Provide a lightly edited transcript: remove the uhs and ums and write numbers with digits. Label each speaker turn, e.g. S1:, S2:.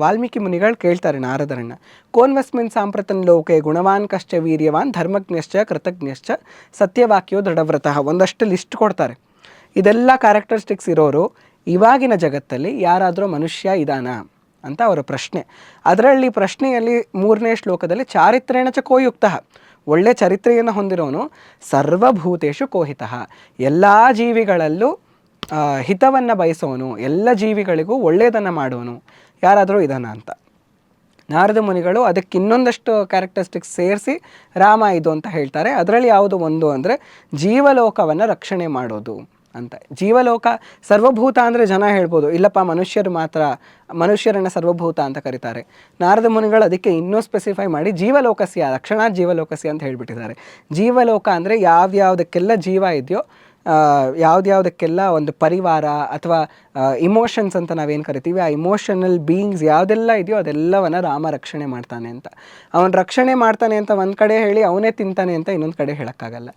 S1: ವಾಲ್ಮೀಕಿ ಮುನಿಗಳು ಕೇಳ್ತಾರೆ ನಾರದರನ್ನ, ಕೋನ್ವಸ್ಮಿನ್ ಸಾಂಪ್ರತನ್ ಲೋಕೆ ಗುಣವಾನ್ ಕಶ್ಚ ವೀರ್ಯವಾನ್ ಧರ್ಮಜ್ಞಶ್ಚ ಕೃತಜ್ಞಶ್ಚ ಸತ್ಯವಾಕ್ಯೋ ದೃಢವ್ರತಃ, ಒಂದಷ್ಟು ಲಿಸ್ಟ್ ಕೊಡ್ತಾರೆ. ಇದೆಲ್ಲ ಕ್ಯಾರೆಕ್ಟರಿಸ್ಟಿಕ್ಸ್ ಇರೋರು ಇವಾಗಿನ ಜಗತ್ತಲ್ಲಿ ಯಾರಾದರೂ ಮನುಷ್ಯ ಇದಾನಾ ಅಂತ ಅವರ ಪ್ರಶ್ನೆ. ಅದರಲ್ಲಿ ಪ್ರಶ್ನೆಯಲ್ಲಿ 3ನೇ ಶ್ಲೋಕದಲ್ಲಿ ಚಾರಿತ್ರೇಣ ಚ ಕೋಯುಕ್ತಃ, ಒಳ್ಳೆ ಚರಿತ್ರೆಯನ್ನು ಹೊಂದಿರೋನು, ಸರ್ವಭೂತೇಶು ಕೋಹಿತಃ, ಎಲ್ಲ ಜೀವಿಗಳಲ್ಲೂ ಹಿತವನ್ನು ಬಯಸೋನು, ಎಲ್ಲ ಜೀವಿಗಳಿಗೂ ಒಳ್ಳೆಯದನ್ನು ಮಾಡೋನು ಯಾರಾದರೂ ಇದಾನ ಅಂತ. ನಾರದ ಮುನಿಗಳು ಅದಕ್ಕೆ ಇನ್ನೊಂದಷ್ಟು ಕ್ಯಾರೆಕ್ಟರಿಸ್ಟಿಕ್ಸ್ ಸೇರಿಸಿ ರಾಮ ಇದು ಅಂತ ಹೇಳ್ತಾರೆ. ಅದರಲ್ಲಿ ಯಾವುದು ಒಂದು ಅಂದರೆ ಜೀವಲೋಕವನ್ನು ರಕ್ಷಣೆ ಮಾಡೋದು ಅಂತ. ಜೀವಲೋಕ ಸರ್ವಭೂತ ಅಂದರೆ ಜನ ಹೇಳ್ಬೋದು, ಇಲ್ಲಪ್ಪ ಮನುಷ್ಯರು ಮಾತ್ರ, ಮನುಷ್ಯರನ್ನು ಸರ್ವಭೂತ ಅಂತ ಕರೀತಾರೆ. ನಾರದ ಮುನಿಗಳು ಅದಕ್ಕೆ ಇನ್ನೂ ಸ್ಪೆಸಿಫೈ ಮಾಡಿ ಜೀವಲೋಕಸ್ಯ ರಕ್ಷಣಾ ಜೀವಲೋಕಸ್ಯ ಅಂತ ಹೇಳಿಬಿಟ್ಟಿದ್ದಾರೆ. ಜೀವಲೋಕ ಅಂದರೆ ಯಾವ್ಯಾವುದಕ್ಕೆಲ್ಲ ಜೀವ ಇದೆಯೋ, ಯಾವುದ್ಯಾವುದಕ್ಕೆಲ್ಲ ಒಂದು ಪರಿವಾರ ಅಥವಾ ಇಮೋಷನ್ಸ್ ಅಂತ ನಾವೇನು ಕರಿತೀವಿ, ಆ ಇಮೋಷನಲ್ ಬೀಯಿಂಗ್ಸ್ ಯಾವುದೆಲ್ಲ ಇದೆಯೋ ಅದೆಲ್ಲವನ್ನು ರಾಮ ರಕ್ಷಣೆ ಮಾಡ್ತಾನೆ ಅಂತ. ಅವನು ರಕ್ಷಣೆ ಮಾಡ್ತಾನೆ ಅಂತ ಒಂದು ಕಡೆ ಹೇಳಿ ಅವನೇ ತಿಂತಾನೆ ಅಂತ ಇನ್ನೊಂದು ಕಡೆ ಹೇಳೋಕ್ಕಾಗಲ್ಲ.